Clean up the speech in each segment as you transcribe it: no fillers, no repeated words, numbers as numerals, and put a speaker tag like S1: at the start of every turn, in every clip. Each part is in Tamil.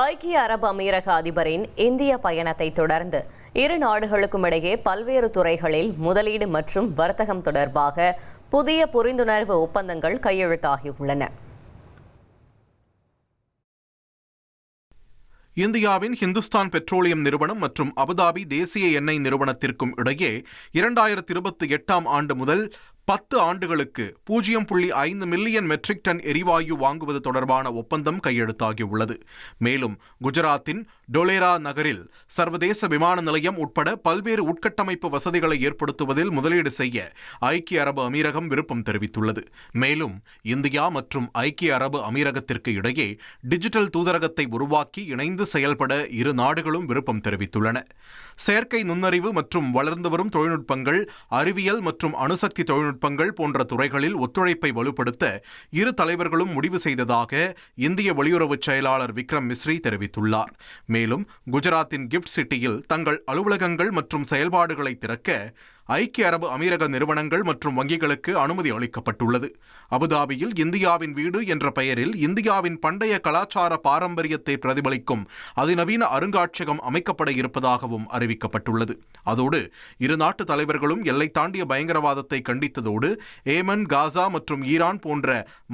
S1: ஐக்கிய அரபு அமீரக அதிபரின் இந்திய பயணத்தை தொடர்ந்து இரு நாடுகளுக்கும் இடையே பல்வேறு துறைகளில் முதலீடு மற்றும் வர்த்தகம் தொடர்பாக புதிய புரிந்துணர்வு ஒப்பந்தங்கள் கையெழுத்தாகியுள்ளன.
S2: இந்தியாவின் ஹிந்துஸ்தான் பெட்ரோலியம் நிறுவனம் மற்றும் அபுதாபி தேசிய எண்ணெய் நிறுவனத்திற்கும் இடையே 2028ஆம் ஆண்டு முதல் 10 ஆண்டுகளுக்கு 0.5 மில்லியன் மெட்ரிக் டன் எரிவாயு வாங்குவது தொடர்பான ஒப்பந்தம் கையெழுத்தாகியுள்ளது. மேலும் குஜராத்தின் டொலேரா நகரில் சர்வதேச விமான நிலையம் உட்பட பல்வேறு உட்கட்டமைப்பு வசதிகளை ஏற்படுத்துவதில் முதலீடு செய்ய ஐக்கிய அரபு அமீரகம் விருப்பம் தெரிவித்துள்ளது. மேலும் இந்தியா மற்றும் ஐக்கிய அரபு அமீரகத்திற்கு இடையே டிஜிட்டல் தூதரகத்தை உருவாக்கி இணைந்து செயல்பட இரு நாடுகளும் விருப்பம் தெரிவித்துள்ளன. செயற்கை நுண்ணறிவு மற்றும் வளர்ந்து வரும் தொழில்நுட்பங்கள், அறிவியல் மற்றும் அணுசக்தி தொழில்நுட்பங்கள் போன்ற துறைகளில் ஒத்துழைப்பை வலுப்படுத்த இரு தலைவர்களும் முடிவு செய்ததாக இந்திய வெளியுறவு செயலாளர் விக்ரம் மிஸ்ரி தெரிவித்துள்ளார். மேலும் குஜராத்தின் கிஃப்ட் சிட்டியில் தங்கள் அலுவலகங்கள் மற்றும் செயல்பாடுகளை திறக்க ஐக்கிய அரபு அமீரக நிறுவனங்கள் மற்றும் வங்கிகளுக்கு அனுமதி அளிக்கப்பட்டுள்ளது. அபுதாபியில் இந்தியாவின் வீடு என்ற பெயரில் இந்தியாவின் பண்டைய கலாச்சார பாரம்பரியத்தை பிரதிபலிக்கும் அதிநவீன அருங்காட்சியகம் அமைக்கப்பட இருப்பதாகவும் அறிவிக்கப்பட்டுள்ளது. அதோடு இரு நாட்டு தலைவர்களும் எல்லை தாண்டிய பயங்கரவாதத்தை கண்டித்ததோடு ஏமன், காசா மற்றும் ஈரான் போன்ற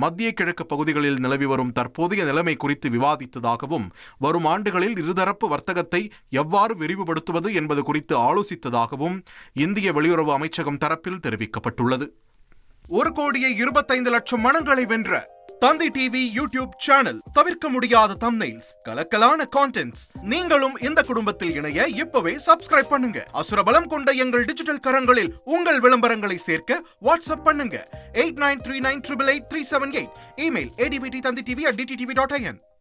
S2: மத்திய கிழக்கு பகுதிகளில் நிலவி வரும் தற்போதைய நிலைமை குறித்து விவாதித்ததாகவும் வரும் ஆண்டுகளில் இருதரப்பு வர்த்தகத்தை எவ்வாறு விரிவுபடுத்துவது என்பது குறித்து ஆலோசித்ததாகவும் இந்திய வெளியுறவு அமைச்சகம் தரப்பில் தெரிவிக்கப்பட்டுள்ளது. 1,25,00,000 மனங்களை வென்ற தந்தி டிவி யூடியூப் சேனல். தவிர்க்க முடியாத தம்ப்நெயில்ஸ், கலக்கலான கான்டென்ட்ஸ். நீங்களும் இந்த குடும்பத்தில் இணைய இப்பவே சப்ஸ்கிரைப் பண்ணுங்க. அசுரபலம் கொண்ட எங்கள் டிஜிட்டல் கரங்களில் உங்கள் விளம்பரங்களை சேர்க்க வாட்ஸ்அப் பண்ணுங்க. 8939888378. Email advttanditv@dttv.in.